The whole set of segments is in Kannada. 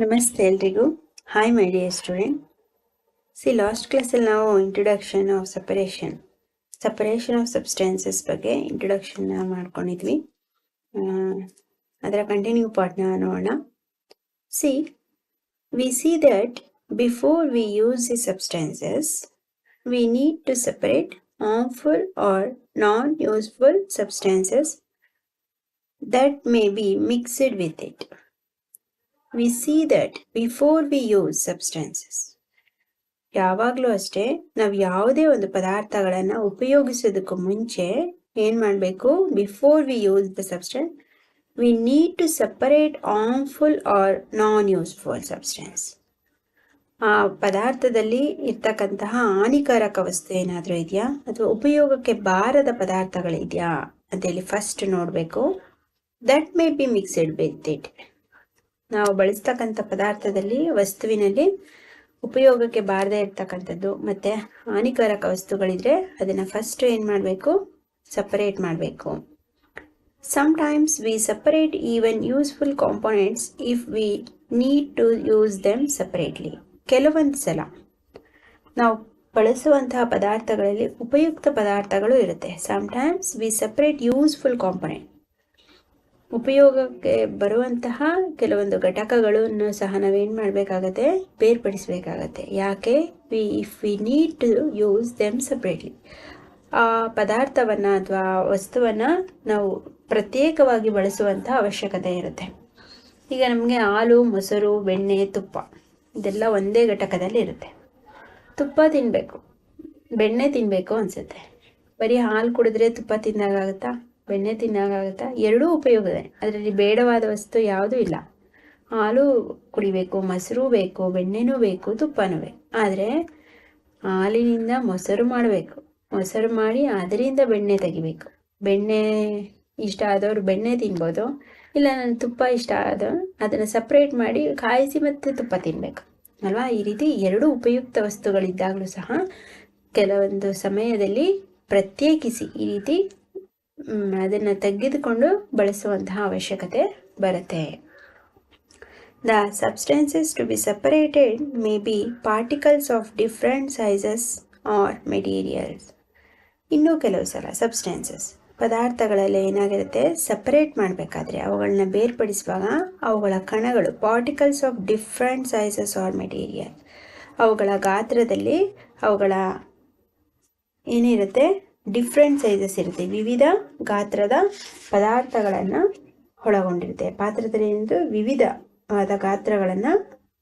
ನಮಸ್ತೆ ಎಲ್ರಿಗೂ. Hi my dear student. Last ಕ್ಲಾಸಲ್ಲಿ ನಾವು introduction of separation of substances ಬಗ್ಗೆ ಇಂಟ್ರೊಡಕ್ಷನ್ ಮಾಡ್ಕೊಂಡಿದ್ವಿ. ಅದರ ಕಂಟಿನ್ಯೂ ಪಾರ್ಟ್ನ ನೋಡೋಣ. We see that before we use the substances we need to separate harmful or non-useful substances that may be mixed with it. We see that before we use substances. ಯಾವಾಗಲೂ ಅಷ್ಟೇ ನಾವು ಯಾವುದೇ ಒಂದು ಪದಾರ್ಥಗಳನ್ನು ಉಪಯೋಗಿಸೋದಕ್ಕೂ ಮುಂಚೆ ಏನು ಮಾಡಬೇಕು? Before we use the substance we need to separate harmful or non useful substance. ಆ ಪದಾರ್ಥದಲ್ಲಿ ಇರ್ತಕ್ಕಂತಹ ಹಾನಿಕಾರಕ ವಸ್ತು ಏನಾದರೂ ಇದೆಯಾ ಅಥವಾ ಉಪಯೋಗಕ್ಕೆ ಬಾರದ ಪದಾರ್ಥಗಳಿದೆಯಾ ಅಂತೇಳಿ ಫಸ್ಟ್ ನೋಡಬೇಕು. That may be mixed with it. ನಾವು ಬಳಸ್ತಕ್ಕಂಥ ಪದಾರ್ಥದಲ್ಲಿ ವಸ್ತುವಿನಲ್ಲಿ ಉಪಯೋಗಕ್ಕೆ ಬಾರದೇ ಇರ್ತಕ್ಕಂಥದ್ದು ಮತ್ತು ಹಾನಿಕಾರಕ ವಸ್ತುಗಳಿದ್ರೆ ಅದನ್ನು ಫಸ್ಟ್ ಏನು ಮಾಡಬೇಕು? ಸಪರೇಟ್ ಮಾಡಬೇಕು. Sometimes we separate even useful components if we need to use them separately. ಕೆಲವೊಂದು ಸಲ ನಾವು ಬಳಸುವಂತಹ ಪದಾರ್ಥಗಳಲ್ಲಿ ಉಪಯುಕ್ತ ಪದಾರ್ಥಗಳು ಇರುತ್ತೆ. Sometimes we separate useful component. ಉಪಯೋಗಕ್ಕೆ ಬರುವಂತಹ ಕೆಲವೊಂದು ಘಟಕಗಳನ್ನು ಸಹ ನಾವೇನು ಮಾಡಬೇಕಾಗತ್ತೆ? ಬೇರ್ಪಡಿಸಬೇಕಾಗತ್ತೆ. ಯಾಕೆ? If we need to use them separately. ಆ ಪದಾರ್ಥವನ್ನು ಅಥವಾ ವಸ್ತುವನ್ನು ನಾವು ಪ್ರತ್ಯೇಕವಾಗಿ ಬಳಸುವಂಥ ಅವಶ್ಯಕತೆ ಇರುತ್ತೆ. ಈಗ ನಮಗೆ ಹಾಲು, ಮೊಸರು, ಬೆಣ್ಣೆ, ತುಪ್ಪ ಇದೆಲ್ಲ ಒಂದೇ ಘಟಕದಲ್ಲಿ ಇರುತ್ತೆ. ತುಪ್ಪ ತಿನ್ನಬೇಕು, ಬೆಣ್ಣೆ ತಿನ್ನಬೇಕು ಅನಿಸುತ್ತೆ. ಬರೀ ಹಾಲು ಕುಡಿದ್ರೆ ತುಪ್ಪ ತಿನ್ನಾಗುತ್ತಾ? ಬೆಣ್ಣೆ ತಿನ್ನಾಗುತ್ತಾ? ಎರಡೂ ಉಪಯೋಗವೇ. ಅದರಲ್ಲಿ ಬೇಡವಾದ ವಸ್ತು ಯಾವುದೂ ಇಲ್ಲ. ಹಾಲು ಕುಡಿಬೇಕು, ಮೊಸರು ಬೇಕು, ಬೆಣ್ಣೆನೂ ಬೇಕು, ತುಪ್ಪನೂ ಬೇಕು. ಆದರೆ ಹಾಲಿನಿಂದ ಮೊಸರು ಮಾಡಬೇಕು, ಮೊಸರು ಮಾಡಿ ಅದರಿಂದ ಬೆಣ್ಣೆ ತೆಗಿಬೇಕು. ಬೆಣ್ಣೆ ಇಷ್ಟ ಆದವರು ಬೆಣ್ಣೆ ತಿನ್ಬೋದು, ಇಲ್ಲ ನನ್ನ ತುಪ್ಪ ಇಷ್ಟ ಆದವರು ಅದನ್ನು ಸಪ್ರೇಟ್ ಮಾಡಿ ಕಾಯಿಸಿ ಮತ್ತೆ ತುಪ್ಪ ತಿನ್ನಬೇಕು ಅಲ್ವಾ? ಈ ರೀತಿ ಎರಡು ಉಪಯುಕ್ತ ವಸ್ತುಗಳಿದ್ದಾಗಲೂ ಸಹ ಕೆಲವೊಂದು ಸಮಯದಲ್ಲಿ ಪ್ರತ್ಯೇಕಿಸಿ ಈ ರೀತಿ ಅದನ್ನು ತೆಗೆದುಕೊಂಡು ಬಳಸುವಂತಹ ಅವಶ್ಯಕತೆ ಬರುತ್ತೆ. The substances to be separated may be particles of different sizes or materials. ಇನ್ನೂ ಕೆಲವು ಸಲ ಸಬ್ಸ್ಟೆನ್ಸಸ್ ಪದಾರ್ಥಗಳಲ್ಲಿ ಏನಾಗಿರುತ್ತೆ? ಸಪರೇಟ್ ಮಾಡಬೇಕಾದ್ರೆ ಅವುಗಳನ್ನ ಬೇರ್ಪಡಿಸುವಾಗ ಅವುಗಳ ಕಣಗಳು particles of different sizes R material, ಅವುಗಳ ಗಾತ್ರದಲ್ಲಿ ಅವುಗಳ ಏನಿರುತ್ತೆ? ಡಿಫ್ರೆಂಟ್ ಸೈಜಸ್ ಇರುತ್ತೆ. ವಿವಿಧ ಗಾತ್ರದ ಪದಾರ್ಥಗಳನ್ನು ಒಳಗೊಂಡಿರುತ್ತೆ. ಪಾತ್ರದಲ್ಲಿ ಏನಿದೆ? ವಿವಿಧವಾದ ಗಾತ್ರಗಳನ್ನು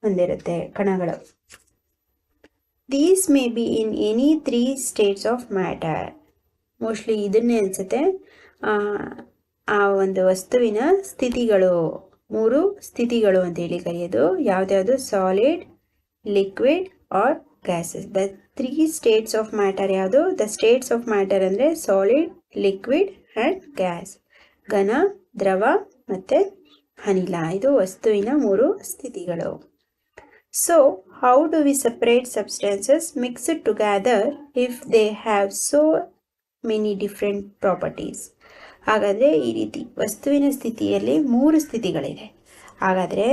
ಹೊಂದಿರುತ್ತೆ ಕಣಗಳು. These may be in any 3 states of matter. Mostly ಇದನ್ನೇ ಅನಿಸುತ್ತೆ. ಆ ಒಂದು ವಸ್ತುವಿನ ಸ್ಥಿತಿಗಳು 3 ಸ್ಥಿತಿಗಳು ಅಂತೇಳಿ ಕರೆಯೋದು. ಯಾವುದ್ಯಾವುದು? Solid, liquid or gases. The 3 states of matter ಯಾವುದು? ದ ಸ್ಟೇಟ್ಸ್ ಆಫ್ ಮ್ಯಾಟರ್ ಅಂದರೆ ಸಾಲಿಡ್, ಲಿಕ್ವಿಡ್ ಆ್ಯಂಡ್ ಗ್ಯಾಸ್. ಘನ, ದ್ರವ ಮತ್ತು ಅನಿಲ. ಇದು ವಸ್ತುವಿನ 3 ಸ್ಥಿತಿಗಳು. So how do we separate substances mixed together if they have so many different properties? ಹಾಗಾದರೆ ಈ ರೀತಿ ವಸ್ತುವಿನ ಸ್ಥಿತಿಯಲ್ಲಿ 3 ಸ್ಥಿತಿಗಳಿದೆ. ಹಾಗಾದರೆ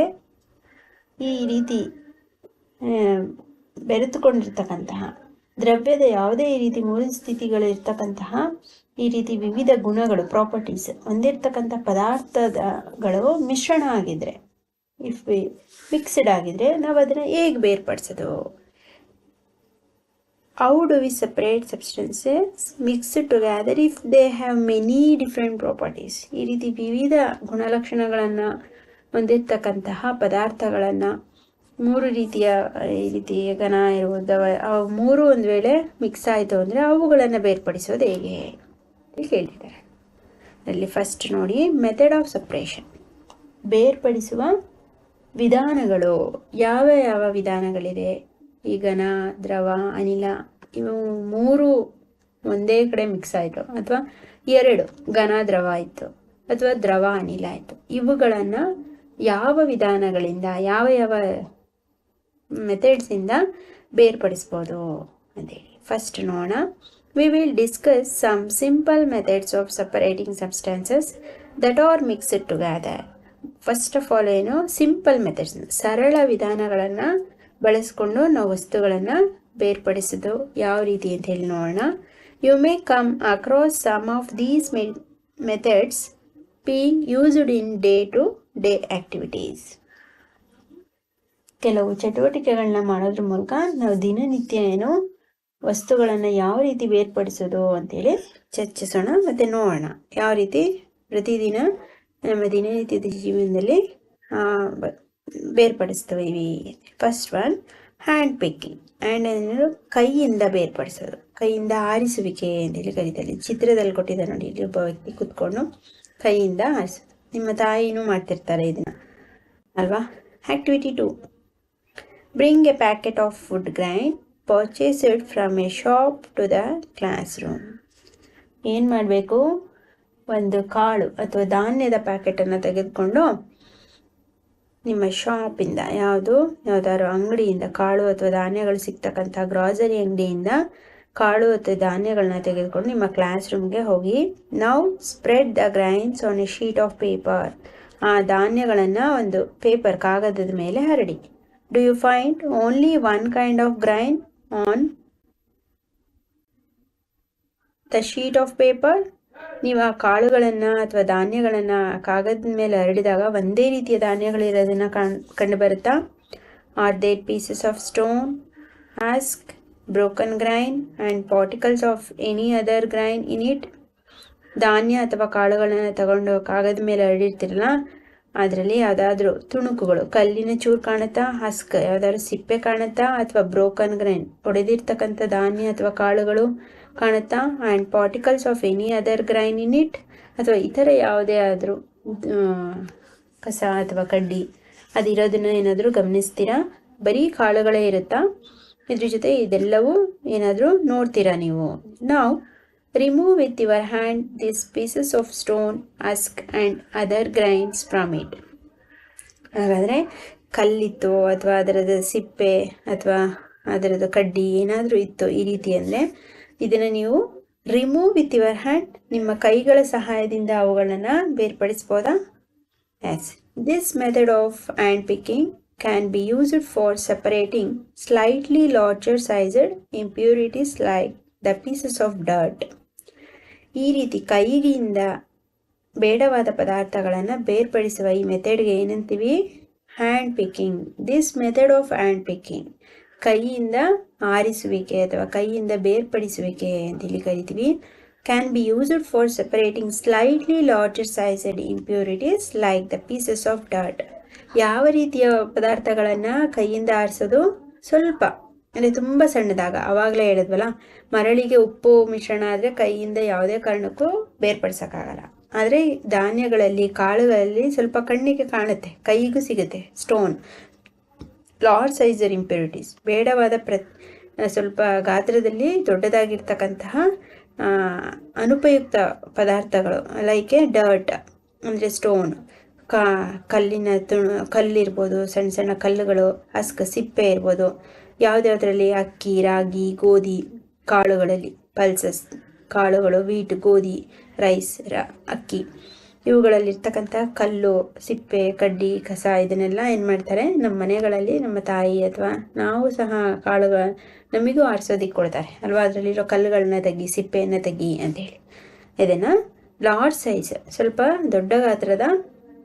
ಈ ರೀತಿ ಬೆರೆತುಕೊಂಡಿರ್ತಕ್ಕಂತಹ ದ್ರವ್ಯದ ಯಾವುದೇ ಈ ರೀತಿ 3 ಸ್ಥಿತಿಗಳು ಇರ್ತಕ್ಕಂತಹ ಈ ರೀತಿ ವಿವಿಧ ಗುಣಗಳು ಪ್ರಾಪರ್ಟೀಸ್ ಹೊಂದಿರ್ತಕ್ಕಂಥ ಪದಾರ್ಥಗಳು ಮಿಶ್ರಣ ಆಗಿದ್ರೆ, ಇಫ್ ಮಿಕ್ಸ್ಡ್ ಆಗಿದ್ರೆ ನಾವು ಅದನ್ನು ಹೇಗೆ ಬೇರ್ಪಡಿಸೋದು? How do we separate substances mixed together if they have many different properties? ಈ ರೀತಿ ವಿವಿಧ ಗುಣಲಕ್ಷಣಗಳನ್ನು ಹೊಂದಿರ್ತಕ್ಕಂತಹ ಪದಾರ್ಥಗಳನ್ನು 3 ರೀತಿಯ ಈ ರೀತಿ ಘನ ಇರ್ಬೋದು, ಅವು 3 ಒಂದು ವೇಳೆ ಮಿಕ್ಸ್ ಆಯಿತು ಅಂದರೆ ಅವುಗಳನ್ನು ಬೇರ್ಪಡಿಸೋದು ಹೇಗೆ ಕೇಳಿದ್ದಾರೆ. ಅಲ್ಲಿ ಫಸ್ಟ್ ನೋಡಿ, ಮೆಥಡ್ ಆಫ್ ಸಪ್ರೇಷನ್. ಬೇರ್ಪಡಿಸುವ ವಿಧಾನಗಳು ಯಾವ ಯಾವ ವಿಧಾನಗಳಿದೆ? ಈ ಘನ, ದ್ರವ, ಅನಿಲ ಇವು 3 ಒಂದೇ ಕಡೆ ಮಿಕ್ಸ್ ಆಯಿತು, ಅಥವಾ 2 ಘನ ದ್ರವ ಆಯಿತು, ಅಥವಾ ದ್ರವ ಅನಿಲ ಆಯಿತು. ಇವುಗಳನ್ನು ಯಾವ ವಿಧಾನಗಳಿಂದ, ಯಾವ ಯಾವ ಮೆಥಡ್ಸಿಂದ ಬೇರ್ಪಡಿಸ್ಬೋದು ಅಂತೇಳಿ ಫಸ್ಟ್ ನೋಡೋಣ. We will discuss some simple methods of separating substances that are mixed together. First of all ಏನು, ಸಿಂಪಲ್ ಮೆಥಡ್ಸ್, ಸರಳ ವಿಧಾನಗಳನ್ನು ಬಳಸ್ಕೊಂಡು ನಾವು ವಸ್ತುಗಳನ್ನು ಬೇರ್ಪಡಿಸೋದು ಯಾವ ರೀತಿ ಅಂತ ಹೇಳಿ ನೋಡೋಣ. You may come across some of these methods being used in day to day activities. ಕೆಲವು ಚಟುವಟಿಕೆಗಳನ್ನ ಮಾಡೋದ್ರ ಮೂಲಕ ನಾವು ದಿನನಿತ್ಯ ಏನು ವಸ್ತುಗಳನ್ನು ಯಾವ ರೀತಿ ಬೇರ್ಪಡಿಸೋದು ಅಂತೇಳಿ ಚರ್ಚಿಸೋಣ ಮತ್ತು ನೋಡೋಣ ಯಾವ ರೀತಿ ಪ್ರತಿದಿನ ನಮ್ಮ ದಿನನಿತ್ಯದ ಜೀವನದಲ್ಲಿ ಬೇರ್ಪಡಿಸ್ತವೆ. First one, hand picking. Hand ಅಂದರೆ ಕೈಯಿಂದ ಬೇರ್ಪಡಿಸೋದು, ಕೈಯಿಂದ ಆರಿಸುವಿಕೆ ಅಂತೇಳಿ ಕರೀತಾರೆ. ಚಿತ್ರದಲ್ಲಿ ಕೊಟ್ಟಿದ್ದಾರೆ ನೋಡಿ, ಇಲ್ಲಿ ಒಬ್ಬ ವ್ಯಕ್ತಿ ಕೂತ್ಕೊಂಡು ಕೈಯಿಂದ ಆರಿಸೋದು. ನಿಮ್ಮ ತಾಯಿನೂ ಮಾಡ್ತಿರ್ತಾರೆ ಇದನ್ನು ಅಲ್ವಾ. Activity 2, bring a packet of food grain purchased from a shop to the classroom. ಏನು ಮಾಡಬೇಕು, ಒಂದು ಕಾಳು ಅಥವಾ ಧಾನ್ಯದ ಪ್ಯಾಕೆಟನ್ನು ತೆಗೆದುಕೊಂಡು ನಿಮ್ಮ ಶಾಪಿಂದ, ಯಾವುದಾದ್ರು ಅಂಗಡಿಯಿಂದ ಕಾಳು ಅಥವಾ ಧಾನ್ಯಗಳು ಸಿಗ್ತಕ್ಕಂಥ ಗ್ರಾಸರಿ ಅಂಗಡಿಯಿಂದ ಕಾಳು ಅಥವಾ ಧಾನ್ಯಗಳನ್ನ ತೆಗೆದುಕೊಂಡು ನಿಮ್ಮ ಕ್ಲಾಸ್ ರೂಮ್ಗೆ ಹೋಗಿ, ನಾವು spread the grains on A sheet of paper. ಆ ಧಾನ್ಯಗಳನ್ನು ಒಂದು ಪೇಪರ್, ಕಾಗದದ ಮೇಲೆ ಹರಡಿ. Do you find only one kind of grain on the sheet of paper? ನೀವು ಆ ಕಾಳುಗಳನ್ನು ಅಥವಾ ಧಾನ್ಯಗಳನ್ನು ಕಾಗದದ ಮೇಲೆ ಹರಡಿದಾಗ ಒಂದೇ ರೀತಿಯ ಧಾನ್ಯಗಳಿರೋದನ್ನು ಕಂಡು ಬರುತ್ತಾ? Are there pieces of stone, husk, broken grain and particles of any other grain in it? ಧಾನ್ಯ ಅಥವಾ ಕಾಳುಗಳನ್ನು ತಗೊಂಡು ಕಾಗದ ಮೇಲೆ ಹರಡಿರ್ತಿರಲ್ಲ, ಅದರಲ್ಲಿ ಯಾವುದಾದ್ರೂ ತುಣುಕುಗಳು, ಕಲ್ಲಿನ ಚೂರು ಕಾಣುತ್ತಾ? ಹಸ್ಕ್, ಯಾವುದಾದ್ರು ಸಿಪ್ಪೆ ಕಾಣುತ್ತಾ? ಅಥವಾ ಬ್ರೋಕನ್ ಗ್ರೈನ್, ಒಡೆದಿರ್ತಕ್ಕಂಥ ಧಾನ್ಯ ಅಥವಾ ಕಾಳುಗಳು ಕಾಣುತ್ತಾ? And particles of any other grain in it, ಅಥವಾ ಇತರ ಯಾವುದೇ ಆದರೂ ಕಸ ಅಥವಾ ಕಡ್ಡಿ ಅದಿರೋದನ್ನು ಏನಾದರೂ ಗಮನಿಸ್ತೀರಾ? ಬರೀ ಕಾಳುಗಳೇ ಇರುತ್ತಾ? ಇದ್ರ ಜೊತೆ ಇದೆಲ್ಲವೂ ಏನಾದರೂ ನೋಡ್ತೀರಾ ನೀವು? ನಾವು remove with your hand these pieces of stone, husk and other grains from it. ಹಾಗಾದರೆ ಕಲ್ಲಿತ್ತು ಅಥವಾ ಅದರದ ಸಿಪ್ಪೆ ಅಥವಾ ಅದರದ ಕಡ್ಡಿ ಏನಾದರೂ ಇತ್ತು ಈ ರೀತಿ ಅಂದರೆ ಇದನ್ನು ನೀವು ರಿಮೂವ್ ವಿತ್ ಯುವರ್ ಹ್ಯಾಂಡ್, ನಿಮ್ಮ ಕೈಗಳ ಸಹಾಯದಿಂದ ಅವುಗಳನ್ನು ಬೇರ್ಪಡಿಸ್ಬೋದಾ? Yes, this method of hand picking can be used for separating slightly larger sized impurities like the pieces of dirt. ಈ ರೀತಿ ಕೈಯಿಂದ ಬೇಡವಾದ ಪದಾರ್ಥಗಳನ್ನು ಬೇರ್ಪಡಿಸುವ ಈ ಮೆಥಡ್ಗೆ ಏನಂತೀವಿ? Hand picking. This method of hand picking, ಕೈಯಿಂದ ಆರಿಸುವಿಕೆ ಅಥವಾ ಕೈಯಿಂದ ಬೇರ್ಪಡಿಸುವಿಕೆ ಅಂತೇಳಿ ಕರಿತೀವಿ. Can be used for separating slightly larger sized impurities like the pieces of dirt. ಯಾವ ರೀತಿಯ ಪದಾರ್ಥಗಳನ್ನು ಕೈಯಿಂದ ಆರಿಸೋದು? ಸ್ವಲ್ಪ ಅಂದರೆ ತುಂಬ ಸಣ್ಣದಾಗ, ಆವಾಗಲೇ ಹೇಳಿದ್ವಲ್ಲ, ಮರಳಿಗೆ ಉಪ್ಪು ಮಿಶ್ರಣ ಆದರೆ ಕೈಯಿಂದ ಯಾವುದೇ ಕಾರಣಕ್ಕೂ ಬೇರ್ಪಡಿಸೋಕ್ಕಾಗಲ್ಲ. ಆದರೆ ಧಾನ್ಯಗಳಲ್ಲಿ, ಕಾಳುಗಳಲ್ಲಿ ಸ್ವಲ್ಪ ಕಣ್ಣಿಗೆ ಕಾಣುತ್ತೆ, ಕೈಗೂ ಸಿಗುತ್ತೆ. ಸ್ಟೋನ್, ಲಾರ್ಜ್ ಸೈಜರ್ ಇಂಪ್ಯೂರಿಟೀಸ್, ಬೇಡವಾದ ಸ್ವಲ್ಪ ಗಾತ್ರದಲ್ಲಿ ದೊಡ್ಡದಾಗಿರ್ತಕ್ಕಂತಹ ಅನುಪಯುಕ್ತ ಪದಾರ್ಥಗಳು, ಲೈಕ್ ಡರ್ಟ್ ಅಂದರೆ ಸ್ಟೋನ್, ಕಲ್ಲಿನ ಕಲ್ಲಿರ್ಬೋದು, ಸಣ್ಣ ಸಣ್ಣ ಕಲ್ಲುಗಳು, ಹಸ್ಕ ಸಿಪ್ಪೆ ಇರ್ಬೋದು. ಯಾವುದ್ಯಾವುದರಲ್ಲಿ? ಅಕ್ಕಿ, ರಾಗಿ, ಗೋಧಿ ಕಾಳುಗಳಲ್ಲಿ, ಪಲ್ಸಸ್ ಕಾಳುಗಳು, ವೀಟ್, ಗೋಧಿ, ರೈಸ್, ಅಕ್ಕಿ, ಇವುಗಳಲ್ಲಿರ್ತಕ್ಕಂಥ ಕಲ್ಲು, ಸಿಪ್ಪೆ, ಕಡ್ಡಿ, ಕಸ ಇದನ್ನೆಲ್ಲ ಏನು ಮಾಡ್ತಾರೆ, ನಮ್ಮ ಮನೆಗಳಲ್ಲಿ ನಮ್ಮ ತಾಯಿ ಅಥವಾ ನಾವು ಸಹ ಕಾಳುಗಳ ನಮಗೂ ಆರಿಸೋದಿಕ್ಕೆ ಕೊಡ್ತಾರೆ ಅಲ್ವಾ. ಅದರಲ್ಲಿರೋ ಕಲ್ಲುಗಳನ್ನ ತೆಗಿ, ಸಿಪ್ಪೆಯನ್ನು ತೆಗಿ ಅಂತೇಳಿ. ಇದನ್ನು ಲಾರ್ಜ್ ಸೈಜ್, ಸ್ವಲ್ಪ ದೊಡ್ಡ ಗಾತ್ರದ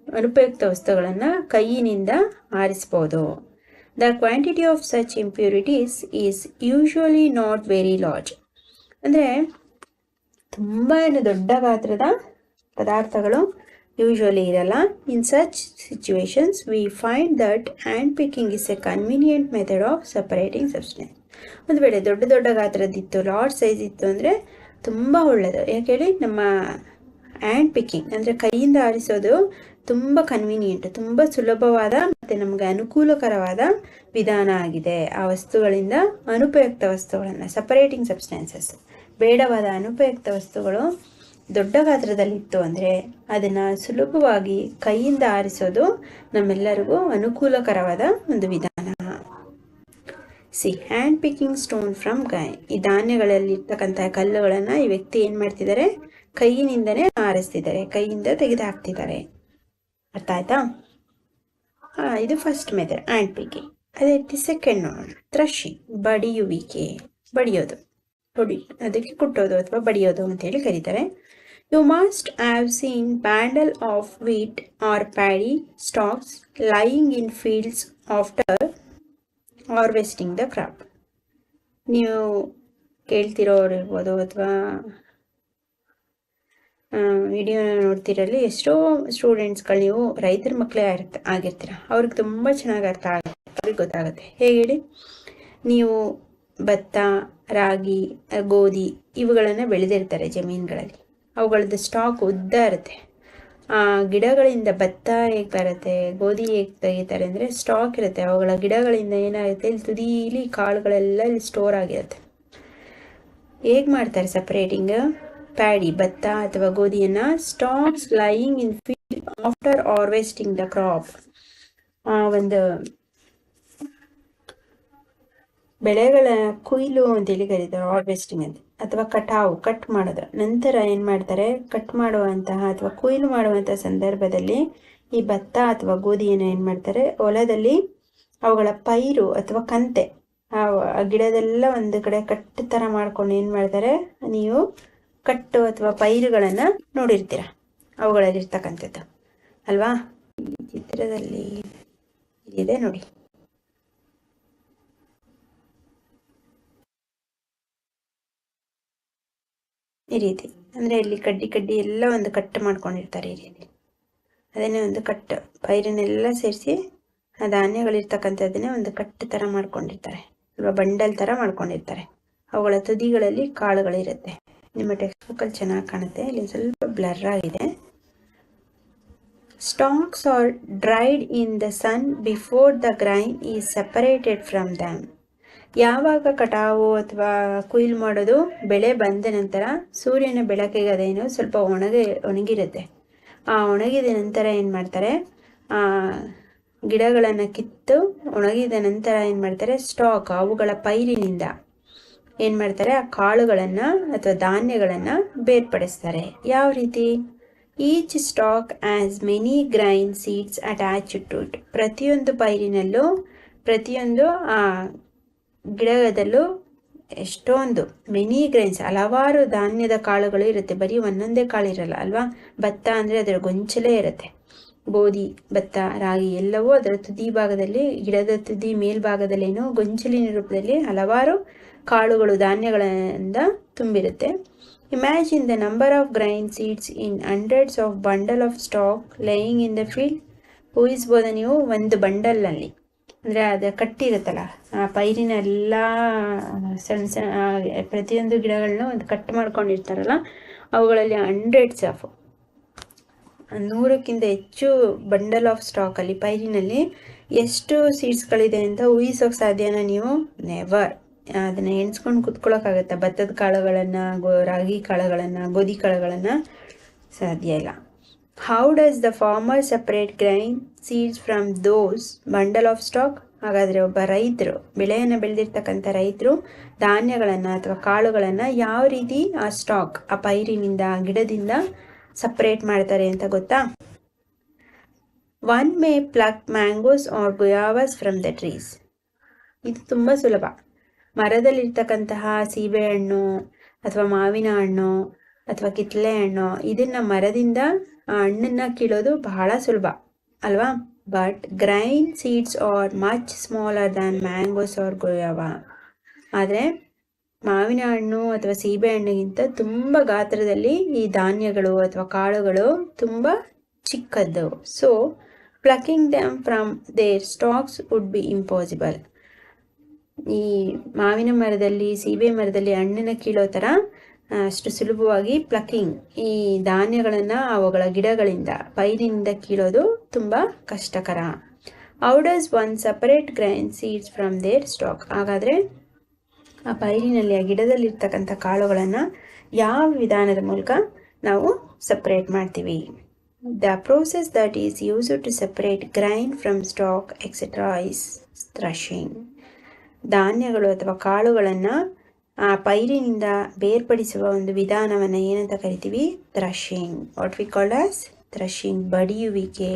ಅನುಪಯುಕ್ತ ವಸ್ತುಗಳನ್ನು ಕೈಯಿನಿಂದ ಆರಿಸ್ಬೋದು. The quantity of such impurities is usually not very large. ಅಂದರೆ ತುಂಬ ದೊಡ್ಡ ಗಾತ್ರದ ಪದಾರ್ಥಗಳು ಯೂಶ್ವಲಿ ಇರಲ್ಲ. In such situations we find that hand picking is A convenient method of separating substance. ಒಂದು ವೇಳೆ ದೊಡ್ಡ ದೊಡ್ಡ ಗಾತ್ರದಿತ್ತು, ಲಾರ್ಜ್ ಸೈಜ್ ಇತ್ತು ಅಂದರೆ ತುಂಬ ಒಳ್ಳೆಯದು. ಯಾಕೆ ಹೇಳಿ, ನಮ್ಮ ಹ್ಯಾಂಡ್ ಪಿಕ್ಕಿಂಗ್ ಅಂದರೆ ಕೈಯಿಂದ ಆರಿಸೋದು ತುಂಬ ಕನ್ವೀನಿಯೆಂಟ್, ತುಂಬ ಸುಲಭವಾದ ಮತ್ತು ನಮಗೆ ಅನುಕೂಲಕರವಾದ ವಿಧಾನ ಆಗಿದೆ. ಆ ವಸ್ತುಗಳಿಂದ ಅನುಪಯುಕ್ತ ವಸ್ತುಗಳನ್ನು, ಸಪರೇಟಿಂಗ್ ಸಬ್ಸ್ಟೆನ್ಸಸ್, ಬೇಡವಾದ ಅನುಪಯುಕ್ತ ವಸ್ತುಗಳು ದೊಡ್ಡ ಗಾತ್ರದಲ್ಲಿತ್ತು ಅಂದರೆ ಅದನ್ನು ಸುಲಭವಾಗಿ ಕೈಯಿಂದ ಆರಿಸೋದು ನಮ್ಮೆಲ್ಲರಿಗೂ ಅನುಕೂಲಕರವಾದ ಒಂದು ವಿಧಾನ. Hand picking stone from grain. ಈ ಧಾನ್ಯಗಳಲ್ಲಿರ್ತಕ್ಕಂಥ ಕಲ್ಲುಗಳನ್ನು ಈ ವ್ಯಕ್ತಿ ಏನು ಮಾಡ್ತಿದ್ದಾರೆ, ಕೈಯಿನಿಂದನೇ ಆರಿಸ್ತಿದ್ದಾರೆ, ಕೈಯಿಂದ ತೆಗೆದು ಹಾಕ್ತಿದ್ದಾರೆ. ಅರ್ಥ ಆಯ್ತಾ? ಇದು ಫಸ್ಟ್ ಮೆಥಡ್ ಆ್ಯಂಡ್ ಪಿಕಿಂಗ್. ಅದೇ ರೀತಿ ಸೆಕೆಂಡ್ ನೋಡೋಣ, ಥ್ರಶಿಂಗ್, ಬಡಿಯುವಿಕೆ, ಬಡಿಯೋದು, ಅದಕ್ಕೆ ಕುಟ್ಟೋದು ಅಥವಾ ಬಡಿಯೋದು ಅಂತೇಳಿ ಕರೀತಾರೆ. You must have seen bundle of wheat or paddy stalks lying in fields after harvesting the crop. ನೀವು ಕೇಳ್ತಿರೋರು ಇರ್ಬೋದು ಅಥವಾ ವಿಡಿಯೋನ ನೋಡ್ತಿರಲ್ಲಿ ಎಷ್ಟೋ ಸ್ಟೂಡೆಂಟ್ಸ್ಗಳು ನೀವು ರೈತರ ಮಕ್ಕಳೇ ಆಗಿರ್ತೀರ, ಅವ್ರಿಗೆ ತುಂಬ ಚೆನ್ನಾಗಿ ಅರ್ಥ ಆಗುತ್ತೆ, ಅವ್ರಿಗೆ ಗೊತ್ತಾಗುತ್ತೆ. ಹೇಗೆ ಹೇಳಿ, ನೀವು ಭತ್ತ, ರಾಗಿ, ಗೋಧಿ ಇವುಗಳನ್ನು ಬೆಳೆದಿರ್ತಾರೆ ಜಮೀನುಗಳಲ್ಲಿ, ಅವುಗಳದ್ದು ಸ್ಟಾಕ್ ಉದ್ದ ಇರುತ್ತೆ. ಗಿಡಗಳಿಂದ ಭತ್ತ ಹೇಗೆ ಬರುತ್ತೆ, ಗೋಧಿ ಹೇಗೆ ತೆಗಿತಾರೆ ಅಂದರೆ ಸ್ಟಾಕ್ ಇರುತ್ತೆ, ಅವುಗಳ ಗಿಡಗಳಿಂದ ಏನಾಗುತ್ತೆ, ಇಲ್ಲಿ ತುದೀಲಿ ಕಾಳುಗಳೆಲ್ಲ ಇಲ್ಲಿ ಸ್ಟೋರ್ ಆಗಿರುತ್ತೆ. ಹೇಗೆ ಮಾಡ್ತಾರೆ ಸಪ್ರೇಟಿಂಗ್? ಪ್ಯಾಡಿ, ಭತ್ತ ಅಥವಾ ಗೋಧಿಯನ್ನು stocks lying in field after harvesting the crop, ಒಂದು ಬೆಳೆಗಳ ಕೊಯ್ಲು ಅಂತೇಳಿ ಕರೀತಾರೆ ಹಾರ್ವೆಸ್ಟಿಂಗ್ ಅಂತ, ಅಥವಾ ಕಟಾವು, ಕಟ್ ಮಾಡೋದು. ನಂತರ ಏನು ಮಾಡ್ತಾರೆ, ಕಟ್ ಮಾಡುವಂತಹ ಅಥವಾ ಕೊಯ್ಲು ಮಾಡುವಂತಹ ಸಂದರ್ಭದಲ್ಲಿ ಈ ಭತ್ತ ಅಥವಾ ಗೋಧಿಯನ್ನು ಏನು ಮಾಡ್ತಾರೆ, ಹೊಲದಲ್ಲಿ ಅವುಗಳ ಪೈರು ಅಥವಾ ಕಂತೆ, ಆ ಗಿಡದೆಲ್ಲ ಒಂದು ಕಡೆ ಕಟ್ಟು ಥರ ಮಾಡ್ಕೊಂಡು ಏನು ಮಾಡ್ತಾರೆ, ನೀವು ಕಟ್ಟು ಅಥವಾ ಪೈರುಗಳನ್ನು ನೋಡಿರ್ತೀರ, ಅವುಗಳಲ್ಲಿರ್ತಕ್ಕಂಥದ್ದು ಅಲ್ವಾ. ಈ ಚಿತ್ರದಲ್ಲಿ ಇದೆ ನೋಡಿ, ಈ ರೀತಿ. ಅಂದರೆ ಇಲ್ಲಿ ಕಡ್ಡಿ ಎಲ್ಲ ಒಂದು ಕಟ್ಟು ಮಾಡ್ಕೊಂಡಿರ್ತಾರೆ ಈ ರೀತಿ. ಅದನ್ನೇ ಒಂದು ಕಟ್ಟು, ಪೈರನ್ನೆಲ್ಲ ಸೇರಿಸಿ ಆ ಧಾನ್ಯಗಳಿರ್ತಕ್ಕಂಥದ್ದನ್ನೇ ಒಂದು ಕಟ್ಟು ಥರ ಮಾಡ್ಕೊಂಡಿರ್ತಾರೆ, ಅಥವಾ ಬಂಡಲ್ ಥರ ಮಾಡ್ಕೊಂಡಿರ್ತಾರೆ. ಅವುಗಳ ತುದಿಗಳಲ್ಲಿ ಕಾಳುಗಳಿರುತ್ತೆ. ನಿಮ್ಮ ಟೆಕ್ಸ್ಟ್ ಬುಕ್ಕಲ್ಲಿ ಚೆನ್ನಾಗಿ ಕಾಣುತ್ತೆ, ಇಲ್ಲಿ ಸ್ವಲ್ಪ ಬ್ಲರ್ ಆಗಿದೆ. Stalks are dried in the sun before the grain is separated from them. ಯಾವಾಗ ಕಟಾವು ಅಥವಾ ಕೊಯ್ಲು ಮಾಡೋದು, ಬೆಳೆ ಬಂದ ನಂತರ ಸೂರ್ಯನ ಬೆಳಕಿಗೆ ಅದೇನು ಸ್ವಲ್ಪ ಒಣಗಿರುತ್ತೆ. ಆ ಒಣಗಿದ ನಂತರ ಏನು ಮಾಡ್ತಾರೆ, ಗಿಡಗಳನ್ನು ಕಿತ್ತು ಒಣಗಿದ ನಂತರ ಏನು ಮಾಡ್ತಾರೆ, ಸ್ಟಾಕ್, ಅವುಗಳ ಪೈರಿನಿಂದ ಏನು ಮಾಡ್ತಾರೆ, ಆ ಕಾಳುಗಳನ್ನು ಅಥವಾ ಧಾನ್ಯಗಳನ್ನು ಬೇರ್ಪಡಿಸ್ತಾರೆ. ಯಾವ ರೀತಿ? Each stalk has many grain seeds attached to it. ಪ್ರತಿಯೊಂದು ಪೈರಿನಲ್ಲೂ, ಪ್ರತಿಯೊಂದು ಗಿಡದಲ್ಲೂ ಎಷ್ಟೊಂದು ಮೆನಿ ಗ್ರೈನ್ಸ್, ಹಲವಾರು ಧಾನ್ಯದ ಕಾಳುಗಳು ಇರುತ್ತೆ, ಬರೀ ಒಂದೊಂದೇ ಕಾಳು ಇರಲ್ಲ ಅಲ್ವಾ. ಭತ್ತ ಅಂದರೆ ಅದರ ಗೊಂಚಲೇ ಇರುತ್ತೆ, ಗೋಧಿ, ಭತ್ತ, ರಾಗಿ ಎಲ್ಲವೂ ಅದರ ತುದಿ ಭಾಗದಲ್ಲಿ, ಗಿಡದ ತುದಿ ಮೇಲ್ಭಾಗದಲ್ಲೇನೋ ಗೊಂಚಲಿನ ರೂಪದಲ್ಲಿ ಹಲವಾರು ಕಾಳುಗಳು, ಧಾನ್ಯಗಳಿಂದ ತುಂಬಿರುತ್ತೆ. Imagine the number of grain seeds in hundreds of bundle of stalk laying in the field. ಊಹಿಸ್ಬೋದ ನೀವು, ಒಂದು ಬಂಡಲ್ನಲ್ಲಿ ಅಂದರೆ ಅದು ಕಟ್ಟಿರುತ್ತಲ್ಲ, ಆ ಪೈರಿನ ಎಲ್ಲ ಸಣ್ಣ ಸಣ್ಣ ಪ್ರತಿಯೊಂದು ಗಿಡಗಳನ್ನ ಒಂದು ಕಟ್ ಮಾಡ್ಕೊಂಡಿರ್ತಾರಲ್ಲ, ಅವುಗಳಲ್ಲಿ ಹಂಡ್ರೆಡ್ಸ್ ಆಫ್ 100ಕ್ಕಿಂತ ಹೆಚ್ಚು ಬಂಡಲ್ ಆಫ್ ಸ್ಟಾಕಲ್ಲಿ, ಪೈರಿನಲ್ಲಿ ಎಷ್ಟು ಸೀಡ್ಸ್ಗಳಿದೆ ಅಂತ ಊಹಿಸೋಕೆ ಸಾಧ್ಯನಾ ನೀವು? ನೆವರ್. ಅದನ್ನು ಎಣಿಸ್ಕೊಂಡು ಕುತ್ಕೊಳ್ಳೋಕ್ಕಾಗತ್ತಾ? ಭತ್ತದ ಕಾಳುಗಳನ್ನು, ರಾಗಿ ಕಾಳುಗಳನ್ನು, ಗೋಧಿ ಕಾಳುಗಳನ್ನು? ಸಾಧ್ಯ ಇಲ್ಲ. How does the farmer separate grain seeds from those bundle of stock? ಹಾಗಾದರೆ ಒಬ್ಬ ರೈತರು, ಬೆಳೆಯನ್ನು ಬೆಳೆದಿರ್ತಕ್ಕಂಥ ರೈತರು ಧಾನ್ಯಗಳನ್ನು ಅಥವಾ ಕಾಳುಗಳನ್ನು ಯಾವ ರೀತಿ ಆ ಸ್ಟಾಕ್, ಆ ಪೈರಿನಿಂದ, ಗಿಡದಿಂದ ಸಪ್ರೇಟ್ ಮಾಡ್ತಾರೆ ಅಂತ ಗೊತ್ತಾ? One may pluck mangoes or guavas from the trees. ಇದು ತುಂಬ ಸುಲಭ. ಮರದಲ್ಲಿರ್ತಕ್ಕಂತಹ ಸೀಬೆಹಣ್ಣು ಅಥವಾ ಮಾವಿನ ಹಣ್ಣು ಅಥವಾ ಕಿತ್ತಳೆ ಹಣ್ಣು, ಇದನ್ನು ಮರದಿಂದ ಆ ಹಣ್ಣನ್ನು ಕೀಳೋದು ಬಹಳ ಸುಲಭ ಅಲ್ವಾ. But grain seeds are much smaller than mangoes or guava. ಆದರೆ ಮಾವಿನ ಹಣ್ಣು ಅಥವಾ ಸೀಬೆ ಹಣ್ಣಿಗಿಂತ ತುಂಬ ಗಾತ್ರದಲ್ಲಿ ಈ ಧಾನ್ಯಗಳು ಅಥವಾ ಕಾಳುಗಳು ತುಂಬ ಚಿಕ್ಕದ್ದು. So plucking them from their stalks would be impossible. ಈ ಮಾವಿನ ಮರದಲ್ಲಿ, ಸೀಬೆ ಮರದಲ್ಲಿ ಹಣ್ಣನ್ನು ಕೀಳೋ ಥರ ಅಷ್ಟು ಸುಲಭವಾಗಿ ಪ್ಲಕ್ಕಿಂಗ್, ಈ ಧಾನ್ಯಗಳನ್ನು ಅವುಗಳ ಗಿಡಗಳಿಂದ, ಪೈರಿನಿಂದ ಕೀಳೋದು ತುಂಬ ಕಷ್ಟಕರ. How does one separate grain seeds from their stalk? ಹಾಗಾದರೆ ಆ ಪೈರಿನಲ್ಲಿ, ಆ ಗಿಡದಲ್ಲಿರ್ತಕ್ಕಂಥ ಕಾಳುಗಳನ್ನು ಯಾವ ವಿಧಾನದ ಮೂಲಕ ನಾವು ಸಪ್ರೇಟ್ ಮಾಡ್ತೀವಿ? The process that is used to separate grain from stalk etcetera is threshing. ಧಾನ್ಯಗಳು ಅಥವಾ ಕಾಳುಗಳನ್ನು ಆ ಪೈರಿನಿಂದ ಬೇರ್ಪಡಿಸುವ ಒಂದು ವಿಧಾನವನ್ನು ಏನಂತ ಕರಿತೀವಿ? ಥ್ರಶಿಂಗ್. ವಾಟ್ ವಿ ಕಾಲ್ಡ್ ಆಸ್ ಥ್ರಶಿಂಗ್, ಬಡಿಯುವಿಕೆ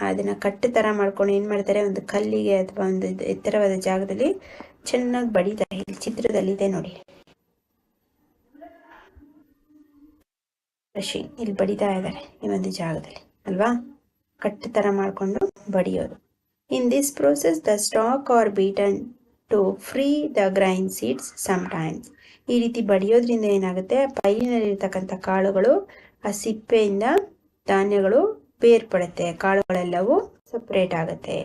ಅದನ್ನು ಕಟ್ಟು ಥರ ಮಾಡ್ಕೊಂಡು ಏನು ಮಾಡ್ತಾರೆ, ಒಂದು ಕಲ್ಲಿಗೆ ಅಥವಾ ಒಂದು ಎತ್ತರವಾದ ಜಾಗದಲ್ಲಿ ಚೆನ್ನಾಗಿ ಬಡಿತಾರೆ. ಇಲ್ಲಿ ಚಿತ್ರದಲ್ಲಿದೆ ನೋಡಿ, ಬ್ರಷಿಂಗ್ ಇಲ್ಲಿ ಬಡಿತಾ ಇದ್ದಾರೆ ಈ ಒಂದು ಜಾಗದಲ್ಲಿ ಅಲ್ವಾ, ಕಟ್ಟು ಥರ ಮಾಡಿಕೊಂಡು ಬಡಿಯೋದು. In this process the stalk are beaten to free the grain seeds sometimes. ಈ ರೀತಿ ಬಡಿಯೋದ್ರಿಂದ ಏನಾಗುತ್ತೆ, ಪೈರಿನಲ್ಲಿರ್ತಕ್ಕಂಥ ಕಾಳುಗಳು ಆ ಸಿಪ್ಪೆಯಿಂದ ಧಾನ್ಯಗಳು ಬೇರ್ಪಡುತ್ತೆ, ಕಾಳುಗಳೆಲ್ಲವೂ ಸಪ್ರೇಟ್ ಆಗುತ್ತೆ.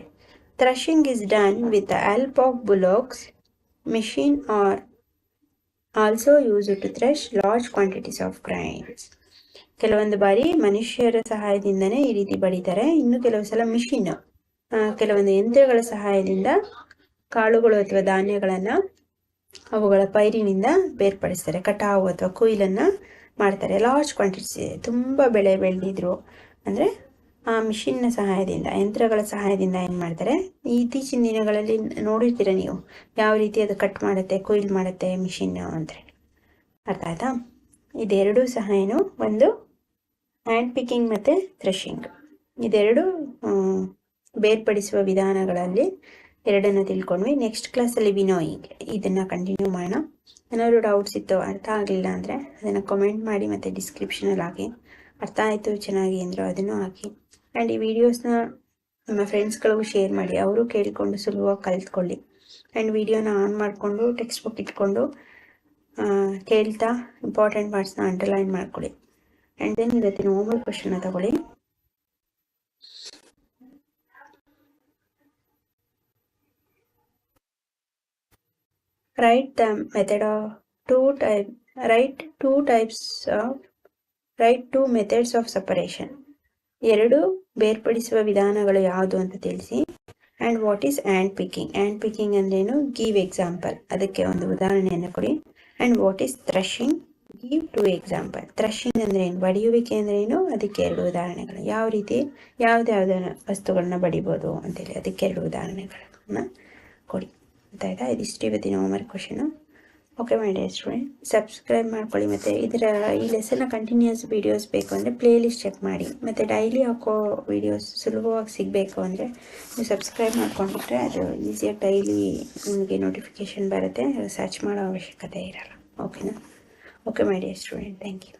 Threshing is done with the help of bullocks machine are also use to thresh large quantities of grains. ಕೆಲವೊಂದು ಬಾರಿ ಮನುಷ್ಯರ ಸಹಾಯದಿಂದನೇ ಈ ರೀತಿ ಬಡಿತಾರೆ, ಇನ್ನು ಕೆಲವು ಸಲ ಮಿಷಿನ್, ಕೆಲವೊಂದು ಯಂತ್ರಗಳ ಸಹಾಯದಿಂದ ಕಾಳುಗಳು ಅಥವಾ ಧಾನ್ಯಗಳನ್ನು ಅವುಗಳ ಪೈರಿನಿಂದ ಬೇರ್ಪಡಿಸ್ತಾರೆ, ಕಟಾವು ಅಥವಾ ಕೊಯ್ಲನ್ನು ಮಾಡ್ತಾರೆ. ಲಾರ್ಜ್ ಕ್ವಾಂಟಿಟೀಸ್, ತುಂಬ ಬೆಳೆ ಬೆಳೆದಿದ್ರು ಅಂದರೆ ಆ ಮಿಷಿನ್ನ ಸಹಾಯದಿಂದ, ಯಂತ್ರಗಳ ಸಹಾಯದಿಂದ ಏನು ಮಾಡ್ತಾರೆ, ಇತ್ತೀಚಿನ ದಿನಗಳಲ್ಲಿ ನೋಡಿರ್ತೀರ ನೀವು ಯಾವ ರೀತಿ ಅದು ಕಟ್ ಮಾಡುತ್ತೆ, ಕೊಯ್ಲು ಮಾಡುತ್ತೆ ಮಿಷಿನ್ ಅಂದರೆ. ಅರ್ಥ ಆಯ್ತಾ? ಇದೆರಡೂ ಸಹ ಏನು, ಒಂದು ಹ್ಯಾಂಡ್ ಪಿಕ್ಕಿಂಗ್ ಮತ್ತು ಥ್ರೆಶಿಂಗ್, ಇದೆರಡು ಬೇರ್ಪಡಿಸುವ ವಿಧಾನಗಳಲ್ಲಿ ಎರಡನ್ನು ತಿಳ್ಕೊಂಡ್ವಿ. ನೆಕ್ಸ್ಟ್ ಕ್ಲಾಸಲ್ಲಿ ವಿನೋಯಿಂಗ್ ಇದನ್ನು ಕಂಟಿನ್ಯೂ ಮಾಡೋಣ. ಏನಾದರೂ ಡೌಟ್ಸ್ ಇತ್ತು, ಅರ್ಥ ಆಗಲಿಲ್ಲ ಅಂದರೆ ಅದನ್ನು ಕಮೆಂಟ್ ಮಾಡಿ ಮತ್ತು ಡಿಸ್ಕ್ರಿಪ್ಷನಲ್ಲಿ ಹಾಕಿ. ಅರ್ಥ ಆಯಿತು ಚೆನ್ನಾಗಿ ಅಂದರು ಅದನ್ನು ಹಾಕಿ. ಆ್ಯಂಡ್ ಈ ವಿಡಿಯೋಸ್ನ ನಮ್ಮ ಫ್ರೆಂಡ್ಸ್ಗಳಿಗೂ ಶೇರ್ ಮಾಡಿ, ಅವರು ಕೇಳಿಕೊಂಡು ಸುಲಭವಾಗಿ ಕಲಿತ್ಕೊಳ್ಳಿ. ಆ್ಯಂಡ್ ವಿಡಿಯೋನ ಆನ್ ಮಾಡಿಕೊಂಡು ಟೆಕ್ಸ್ಟ್ ಬುಕ್ ಇಟ್ಕೊಂಡು ಕೇಳ್ತಾ ಇಂಪಾರ್ಟೆಂಟ್ ಪಾರ್ಟ್ಸ್ನ ಅಂಡರ್ಲೈನ್ ಮಾಡ್ಕೊಳ್ಳಿ. ಆ್ಯಂಡ್ ದೆನ್ ಇವತ್ತಿನ ಹೋಮ್ವರ್ಕ್ ಕ್ವೆಶ್ಚನ್ನ ತಗೊಳ್ಳಿ. Write the method of write two methods of separation. ಎರಡು ಬೇರ್ಪಡಿಸುವ ವಿಧಾನಗಳು ಯಾವುದು ಅಂತ ತಿಳಿಸಿ. And what is hand picking, hand picking ಅಂದ್ರೇನು, ಗಿವ್ ಎಕ್ಸಾಂಪಲ್, ಅದಕ್ಕೆ ಒಂದು ಉದಾಹರಣೆಯನ್ನು ಕೊಡಿ. And what is threshing, give two example. Threshing ಅಂದ್ರೇನು, ಬಡಿಯುವಿಕೆ ಅಂದ್ರೇನು, ಅದಕ್ಕೆ ಎರಡು ಉದಾಹರಣೆಗಳು, ಯಾವ ರೀತಿ ಯಾವುದ್ಯಾವುದ ವಸ್ತುಗಳನ್ನ ಬಡಿಬೋದು ಅಂತೇಳಿ ಅದಕ್ಕೆ ಎರಡು ಉದಾಹರಣೆಗಳನ್ನ ಕೊಡಿ. ಗೊತ್ತಾಯ್ತಾ? ಇದಿಷ್ಟು ಇವತ್ತಿನ homework question. Okay my dear student, subscribe ಮಾಡ್ಕೊಳ್ಳಿ. ಮತ್ತು ಈ ಲೆಸನ್ನ ಕಂಟಿನ್ಯೂಸ್ ವೀಡಿಯೋಸ್ ಬೇಕು ಅಂದರೆ ಪ್ಲೇಲಿಸ್ಟ್ ಚೆಕ್ ಮಾಡಿ. ಮತ್ತು ಡೈಲಿ ಹಾಕೋ ವೀಡಿಯೋಸ್ ಸುಲಭವಾಗಿ ಸಿಗಬೇಕು ಅಂದರೆ ನೀವು ಸಬ್ಸ್ಕ್ರೈಬ್ ಮಾಡ್ಕೊಂಡ್ಬಿಟ್ರೆ ಅದು ಈಸಿಯಾಗಿ ಡೈಲಿ ನಿಮಗೆ ನೋಟಿಫಿಕೇಷನ್ ಬರುತ್ತೆ, ಸರ್ಚ್ ಮಾಡೋ ಅವಶ್ಯಕತೆ ಇರಲ್ಲ. ಓಕೆನಾ? Okay my dear student, thank you.